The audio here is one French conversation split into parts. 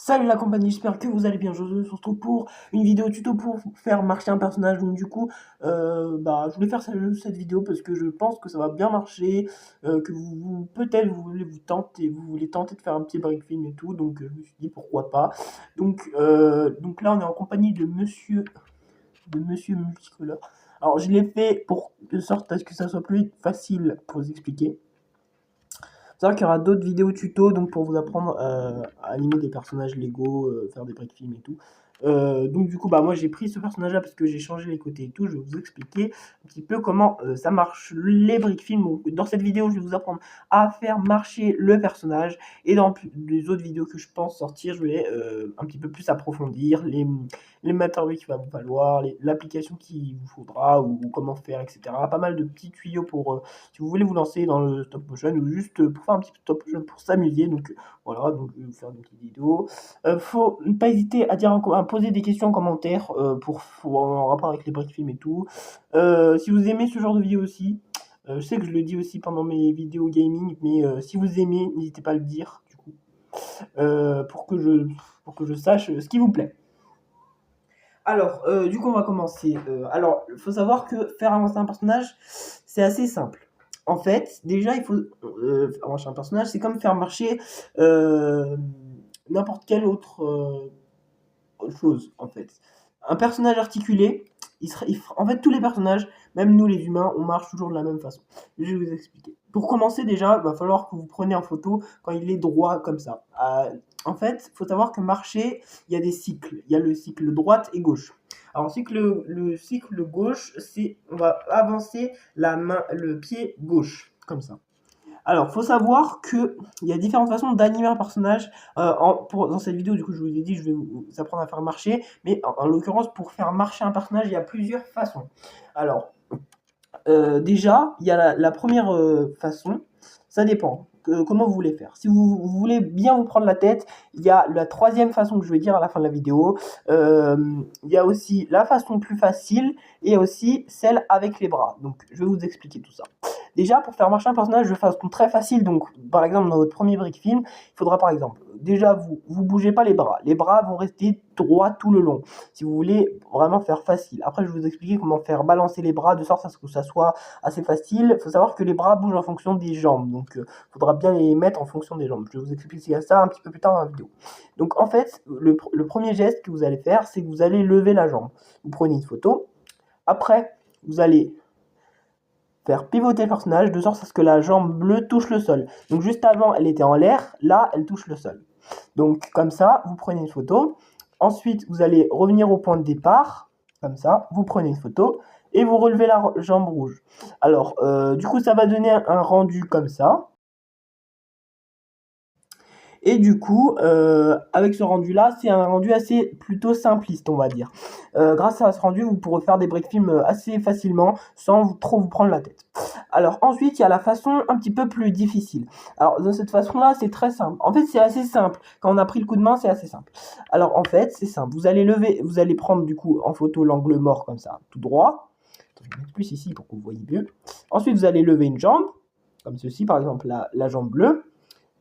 Salut la compagnie, j'espère que vous allez bien. Je se retrouve pour une vidéo tuto pour faire marcher un personnage. Donc du coup, je voulais faire cette vidéo parce que je pense que ça va bien marcher, que peut-être vous voulez tenter de faire un petit break film et tout. Donc je me suis dit pourquoi pas. Donc là on est en compagnie de Monsieur Multicolore. Alors je l'ai fait pour de sorte à ce que ça soit plus facile pour vous expliquer. C'est vrai qu'il y aura d'autres vidéos tuto donc pour vous apprendre à animer des personnages Lego, faire des break films et tout. Donc du coup moi j'ai pris ce personnage là parce que j'ai changé les côtés et tout. Je vais vous expliquer un petit peu comment ça marche les break films. Donc, dans cette vidéo je vais vous apprendre à faire marcher le personnage, et dans les autres vidéos que je pense sortir je vais un petit peu plus approfondir les matériaux qu'il va vous falloir, l'application qu'il vous faudra, ou comment faire, etc. Pas mal de petits tuyaux pour si vous voulez vous lancer dans le stop motion ou juste pour faire un petit stop motion pour s'amuser. Donc voilà, donc je vais vous faire une petite vidéo. Faut pas hésiter à poser des questions en commentaire en rapport avec les break films et tout. Si vous aimez ce genre de vidéo aussi, je sais que je le dis aussi pendant mes vidéos gaming, mais si vous aimez, n'hésitez pas à le dire du coup, pour que je sache ce qui vous plaît. Alors, du coup, on va commencer. Alors, il faut savoir que faire avancer un personnage, c'est assez simple. En fait, déjà, il faut faire marcher un personnage, c'est comme faire marcher n'importe quelle autre chose, en fait. Un personnage articulé, en fait, tous les personnages, même nous les humains, on marche toujours de la même façon. Je vais vous expliquer. Pour commencer, déjà, il va falloir que vous preniez en photo quand il est droit comme ça. En fait, il faut savoir que marcher, il y a des cycles. Il y a le cycle droite et gauche. Alors, le cycle gauche, c'est on va avancer le pied gauche, comme ça. Alors, faut savoir qu'il y a différentes façons d'animer un personnage. Dans cette vidéo, du coup, je vous ai dit, je vais vous apprendre à faire marcher. Mais en l'occurrence, pour faire marcher un personnage, il y a plusieurs façons. Alors, déjà, il y a la première façon. Ça dépend. Comment vous voulez faire. Si vous voulez bien vous prendre la tête, il y a la troisième façon que je vais dire à la fin de la vidéo. Il y a aussi la façon plus facile et aussi celle avec les bras. Donc, je vais vous expliquer tout ça. Déjà, pour faire marcher un personnage de façon très facile, donc par exemple dans votre premier break film, il faudra par exemple, déjà vous bougez pas les bras. Les bras vont rester droits tout le long. Si vous voulez vraiment faire facile. Après, je vais vous expliquer comment faire balancer les bras de sorte à ce que ça soit assez facile. Il faut savoir que les bras bougent en fonction des jambes. Donc, il faudra bien les mettre en fonction des jambes. Je vais vous expliquer ça un petit peu plus tard dans la vidéo. Donc, en fait, le premier geste que vous allez faire, c'est que vous allez lever la jambe. Vous prenez une photo. Après, vous allez faire pivoter le personnage de sorte à ce que la jambe bleue touche le sol. Donc juste avant, elle était en l'air, là, elle touche le sol. Donc comme ça, vous prenez une photo. Ensuite, vous allez revenir au point de départ, comme ça, vous prenez une photo et vous relevez la jambe rouge. Alors, du coup, ça va donner un rendu comme ça. Et du coup, avec ce rendu-là, c'est un rendu assez plutôt simpliste, on va dire. Grâce à ce rendu, vous pourrez faire des break films assez facilement, sans trop vous prendre la tête. Alors ensuite, il y a la façon un petit peu plus difficile. Alors de cette façon-là, c'est très simple. En fait, c'est assez simple. Quand on a pris le coup de main, c'est assez simple. Alors en fait, c'est simple. Vous allez prendre du coup en photo l'angle mort comme ça, tout droit. Je vais mettre plus ici pour que vous voyez mieux. Ensuite, vous allez lever une jambe, comme ceci, par exemple la jambe bleue.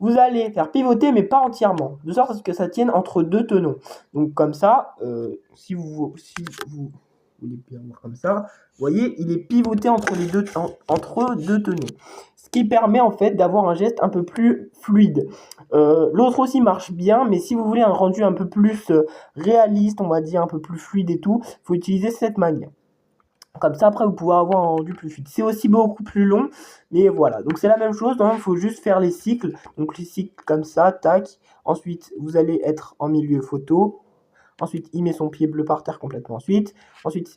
Vous allez faire pivoter, mais pas entièrement, de sorte à ce que ça tienne entre deux tenons. Donc comme ça, si vous voulez bien voir comme ça, vous voyez, il est pivoté entre deux tenons. Ce qui permet en fait d'avoir un geste un peu plus fluide. L'autre aussi marche bien, mais si vous voulez un rendu un peu plus réaliste, on va dire un peu plus fluide et tout, il faut utiliser cette manière. Comme ça, après, vous pouvez avoir un rendu plus fluide. C'est aussi beaucoup plus long, mais voilà. Donc, c'est la même chose. Il faut juste faire les cycles. Donc, les cycles comme ça, tac. Ensuite, vous allez être en milieu photo. Ensuite, il met son pied bleu par terre complètement. Ensuite,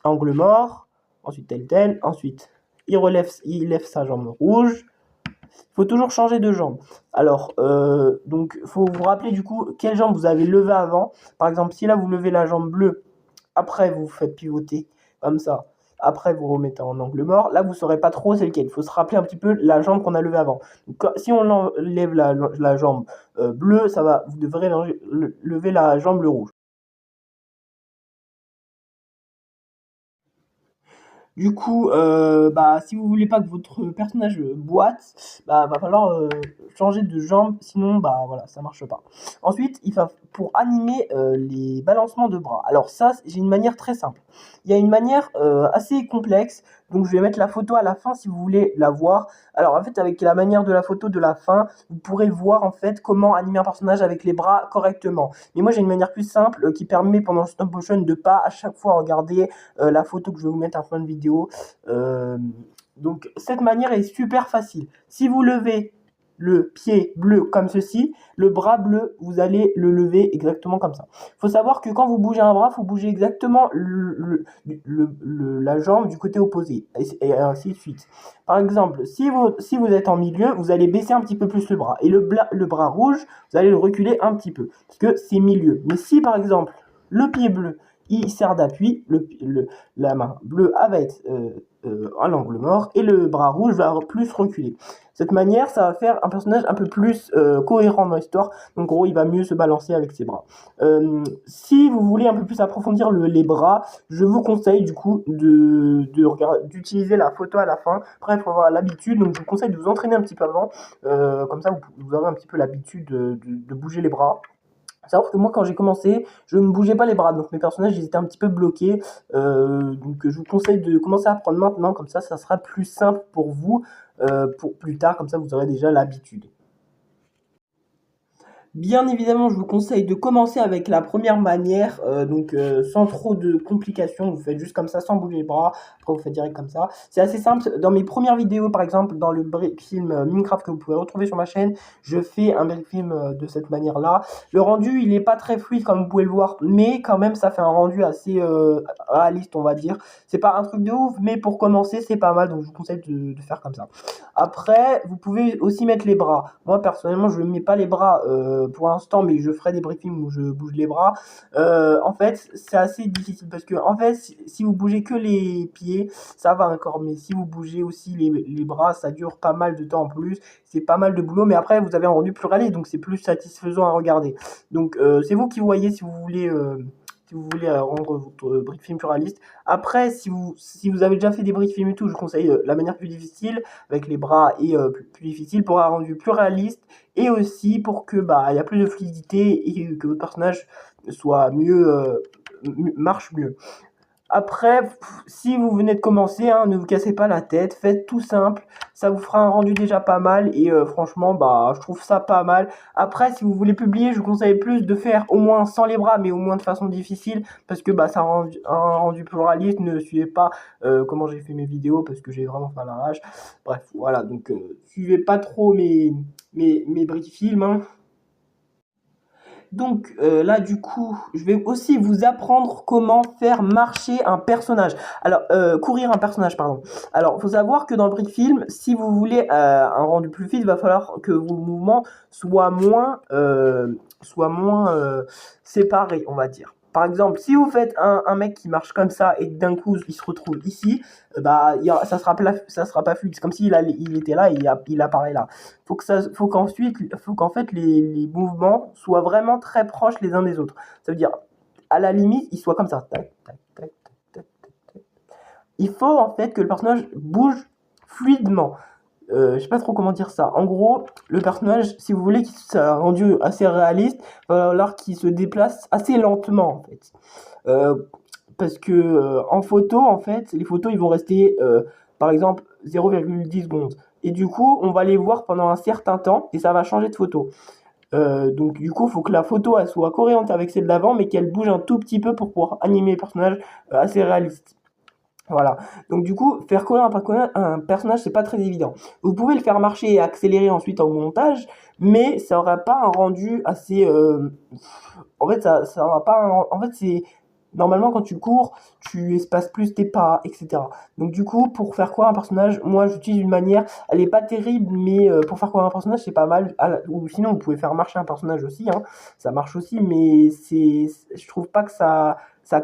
angle mort. Ensuite, tel. Ensuite, il lève sa jambe rouge. Il faut toujours changer de jambe. Alors, donc, il faut vous rappeler du coup quelle jambe vous avez levé avant. Par exemple, si là, vous levez la jambe bleue, après, vous faites pivoter comme ça. Après, vous remettez en angle mort. Là, vous ne saurez pas trop c'est lequel. Il faut se rappeler un petit peu la jambe qu'on a levée avant. Donc, si on enlève la jambe bleue, vous devrez lever la jambe rouge. Du coup, si vous voulez pas que votre personnage boite, va falloir changer de jambe, sinon voilà, ça marche pas. Ensuite, il va pour animer les balancements de bras. Alors ça, j'ai une manière très simple. Il y a une manière assez complexe, donc je vais mettre la photo à la fin si vous voulez la voir. Alors en fait, avec la manière de la photo de la fin, vous pourrez voir en fait comment animer un personnage avec les bras correctement. Mais moi, j'ai une manière plus simple qui permet pendant le stop motion de pas à chaque fois regarder la photo que je vais vous mettre en fin de vidéo. Donc cette manière est super facile. Si vous levez le pied bleu comme ceci, le bras bleu, vous allez le lever exactement comme ça. Il faut savoir que quand vous bougez un bras, il faut bouger exactement la jambe du côté opposé, et ainsi de suite. Par exemple, si vous êtes en milieu, vous allez baisser un petit peu plus le bras. Et le bras rouge, vous allez le reculer un petit peu, parce que c'est milieu. Mais si par exemple, le pied bleu, il sert d'appui, la main bleue va être à l'angle mort et le bras rouge va plus reculer. Cette manière, ça va faire un personnage un peu plus cohérent dans l'histoire. Donc, en gros, il va mieux se balancer avec ses bras. Si vous voulez un peu plus approfondir les bras, je vous conseille du coup d'utiliser la photo à la fin. Après, il faut avoir l'habitude. Donc, je vous conseille de vous entraîner un petit peu avant. Comme ça, vous aurez un petit peu l'habitude de bouger les bras. Savoir que moi, quand j'ai commencé, je ne bougeais pas les bras, donc mes personnages ils étaient un petit peu bloqués. Donc je vous conseille de commencer à apprendre maintenant, comme ça sera plus simple pour vous pour plus tard, comme ça vous aurez déjà l'habitude. Bien évidemment, je vous conseille de commencer avec la première manière, sans trop de complications. Vous faites juste comme ça, sans bouger les bras. Après, vous faites direct comme ça. C'est assez simple. Dans mes premières vidéos, par exemple, dans le break film Minecraft que vous pouvez retrouver sur ma chaîne, je fais un break film de cette manière-là. Le rendu, il n'est pas très fluide comme vous pouvez le voir, mais quand même, ça fait un rendu assez réaliste, on va dire. C'est pas un truc de ouf, mais pour commencer, c'est pas mal. Donc, je vous conseille de faire comme ça. Après, vous pouvez aussi mettre les bras. Moi, personnellement, je ne mets pas les bras pour l'instant, mais je ferai des briefings où je bouge les bras. En fait, c'est assez difficile parce que, en fait, si vous bougez que les pieds, ça va encore. Mais si vous bougez aussi les bras, ça dure pas mal de temps en plus. C'est pas mal de boulot, mais après, vous avez un rendu plus réaliste, donc c'est plus satisfaisant à regarder. Donc, c'est vous qui voyez si vous voulez rendre votre brick film plus réaliste. Après, si vous avez déjà fait des brick films et tout, je conseille la manière plus difficile, avec les bras et plus difficile, pour un rendu plus réaliste, et aussi pour que il y a plus de fluidité et que votre personnage soit mieux, marche mieux. Après, si vous venez de commencer, ne vous cassez pas la tête, faites tout simple, ça vous fera un rendu déjà pas mal et franchement, je trouve ça pas mal. Après, si vous voulez publier, je vous conseille plus de faire au moins sans les bras, mais au moins de façon difficile, parce que ça rend un rendu plus réaliste. Ne suivez pas comment j'ai fait mes vidéos, parce que j'ai vraiment fait à l'arrache. Bref, voilà, donc suivez pas trop mes briques films, hein. Donc là, du coup, je vais aussi vous apprendre comment faire marcher un personnage. Alors, courir un personnage, pardon. Alors, il faut savoir que dans le brick film, si vous voulez un rendu plus vite, il va falloir que vos mouvements soient moins séparés, on va dire. Par exemple, si vous faites un mec qui marche comme ça et d'un coup il se retrouve ici, ça sera pas fluide. C'est comme s'il il était là et il apparaît là. Faut qu'en fait les mouvements soient vraiment très proches les uns des autres. Ça veut dire, à la limite, ils soient comme ça. Tac, tac, tac, tac, tac, tac. Il faut en fait que le personnage bouge fluidement. Je sais pas trop comment dire ça. En gros, le personnage, si vous voulez qu'il soit rendu assez réaliste, il va falloir qu'il se déplace assez lentement en fait. Parce que en photo, en fait, les photos ils vont rester par exemple 0,10 secondes. Et du coup, on va les voir pendant un certain temps et ça va changer de photo. Donc du coup, il faut que la photo elle soit cohérente avec celle d'avant, mais qu'elle bouge un tout petit peu pour pouvoir animer les personnages assez réalistes. Voilà. Donc du coup, faire courir un personnage, c'est pas très évident. Vous pouvez le faire marcher et accélérer ensuite en montage, mais ça aura pas un rendu assez. En fait, ça aura pas. En fait, c'est normalement quand tu cours, tu espaces plus tes pas, etc. Donc du coup, pour faire courir un personnage, moi j'utilise une manière. Elle est pas terrible, mais pour faire courir un personnage, c'est pas mal. Ou sinon, vous pouvez faire marcher un personnage aussi. Ça marche aussi, mais je trouve pas que ça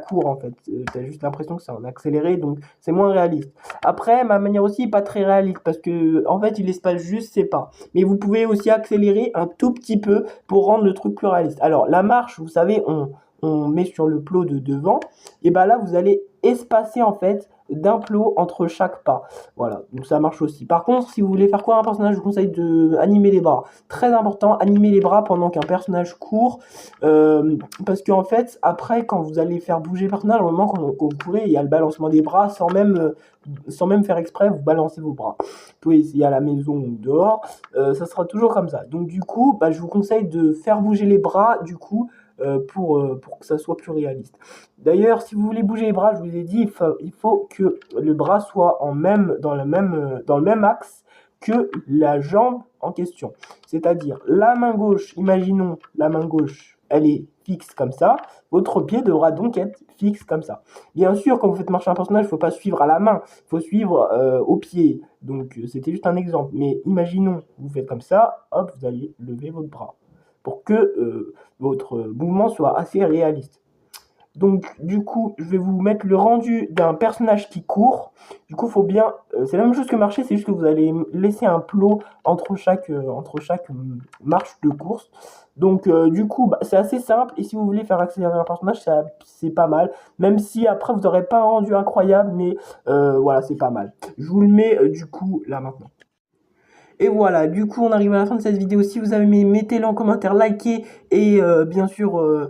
court en fait. T'as juste l'impression que c'est en accéléré, donc c'est moins réaliste. Après, ma manière aussi est pas très réaliste parce que en fait, il espace juste ses pas. Mais vous pouvez aussi accélérer un tout petit peu pour rendre le truc plus réaliste. Alors, la marche, vous savez, on met sur le plot de devant, et là, vous allez espacer en fait d'un plot entre chaque pas. Voilà, donc ça marche aussi. Par contre, si vous voulez faire quoi un personnage, je vous conseille de animer les bras. Très important, animer les bras pendant qu'un personnage court. Parce qu'en fait, après, quand vous allez faire bouger le personnage, au moment quand vous courez, il y a le balancement des bras sans même faire exprès, vous balancez vos bras. Vous pouvez essayer à la maison ou dehors, ça sera toujours comme ça. Donc du coup, je vous conseille de faire bouger les bras, du coup, pour que ça soit plus réaliste. D'ailleurs, si vous voulez bouger les bras, je vous ai dit, il faut que le bras soit dans le même axe que la jambe en question. C'est-à-dire, la main gauche, imaginons la main gauche, elle est fixe comme ça, votre pied devra donc être fixe comme ça. Bien sûr, quand vous faites marcher un personnage, il ne faut pas suivre à la main, il faut suivre au pied. Donc, c'était juste un exemple. Mais imaginons, vous faites comme ça, hop, vous allez lever votre bras pour que votre mouvement soit assez réaliste. Donc, du coup, je vais vous mettre le rendu d'un personnage qui court. Du coup, faut bien. C'est la même chose que marcher, c'est juste que vous allez laisser un plot entre chaque marche de course. Donc, du coup, c'est assez simple. Et si vous voulez faire accélérer un personnage, c'est pas mal. Même si après, vous n'aurez pas un rendu incroyable, mais voilà, c'est pas mal. Je vous le mets du coup là maintenant. Et voilà, du coup, on arrive à la fin de cette vidéo. Si vous avez aimé, mettez-le en commentaire, likez. Et bien sûr,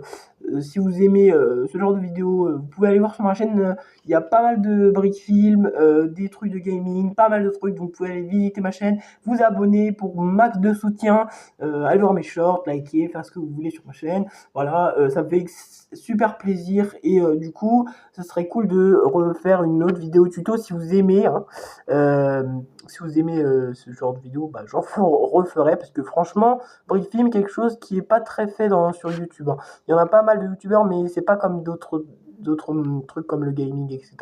si vous aimez ce genre de vidéo, vous pouvez aller voir sur ma chaîne. Il y a pas mal de brick films, des trucs de gaming, pas mal de trucs. Donc, vous pouvez aller visiter ma chaîne, vous abonner pour max de soutien. Aller voir mes shorts, liker, faire ce que vous voulez sur ma chaîne. Voilà, ça me fait super plaisir. Et du coup, ça serait cool de refaire une autre vidéo tuto si vous aimez. Hein. Si vous aimez ce genre de vidéo, j'en referai parce que franchement, Brickfilm, quelque chose qui est pas très fait sur YouTube. Hein. Il y en a pas mal de youtubeurs, mais c'est pas comme d'autres trucs comme le gaming, etc.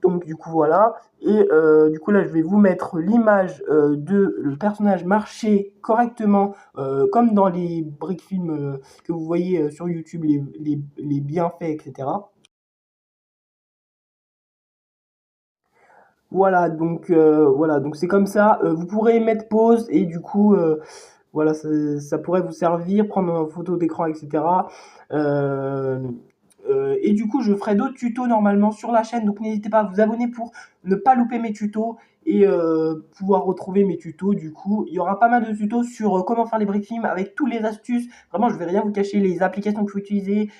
Donc du coup voilà, et du coup là je vais vous mettre l'image de le personnage marcher correctement comme dans les Brickfilm que vous voyez sur YouTube, les bienfaits, etc. Voilà, donc c'est comme ça. Vous pourrez mettre pause et du coup, voilà, ça pourrait vous servir, prendre une photo d'écran, etc. Euh, et du coup, je ferai d'autres tutos normalement sur la chaîne, donc n'hésitez pas à vous abonner pour ne pas louper mes tutos et pouvoir retrouver mes tutos. Du coup, il y aura pas mal de tutos sur comment faire les briefings avec toutes les astuces. Vraiment, je vais rien vous cacher, les applications qu'il faut utiliser,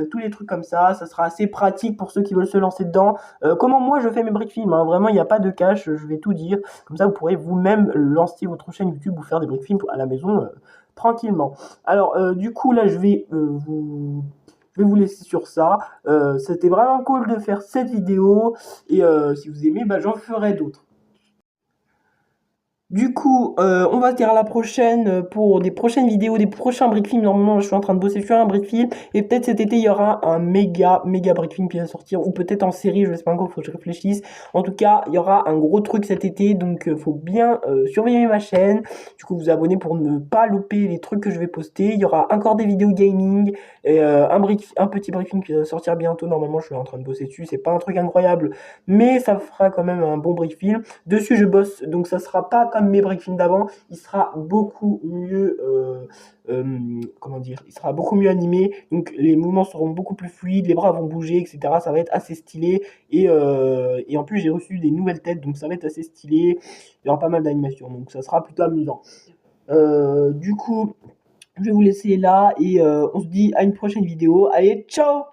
tous les trucs comme ça. Ça sera assez pratique pour ceux qui veulent se lancer dedans. Comment moi je fais mes briefings, hein. Vraiment, il n'y a pas de cache, je vais tout dire. Comme ça, vous pourrez vous-même lancer votre chaîne YouTube ou faire des briefings à la maison tranquillement. Alors, du coup, là, je vais vous laisser sur ça. C'était vraiment cool de faire cette vidéo. Et si vous aimez, j'en ferai d'autres. Du coup, on va se dire à la prochaine pour des prochaines vidéos, des prochains brick-films. Normalement, je suis en train de bosser sur un brick-film. Et peut-être cet été, il y aura un méga brick-film qui va sortir. Ou peut-être en série, je ne sais pas encore, il faut que je réfléchisse. En tout cas, il y aura un gros truc cet été. Donc, il faut bien surveiller ma chaîne. Du coup, vous abonner pour ne pas louper les trucs que je vais poster. Il y aura encore des vidéos gaming. Et un petit brick-film qui va sortir bientôt. Normalement, je suis en train de bosser dessus. C'est pas un truc incroyable. Mais ça fera quand même un bon brick-film. Dessus, je bosse. Donc, ça sera pas comme mes brick films d'avant, il sera beaucoup mieux comment dire, il sera beaucoup mieux animé, donc les mouvements seront beaucoup plus fluides, les bras vont bouger, etc. Ça va être assez stylé et en plus j'ai reçu des nouvelles têtes, donc ça va être assez stylé, il y aura pas mal d'animations, donc ça sera plutôt amusant. Du coup, je vais vous laisser là et on se dit à une prochaine vidéo. Allez, ciao!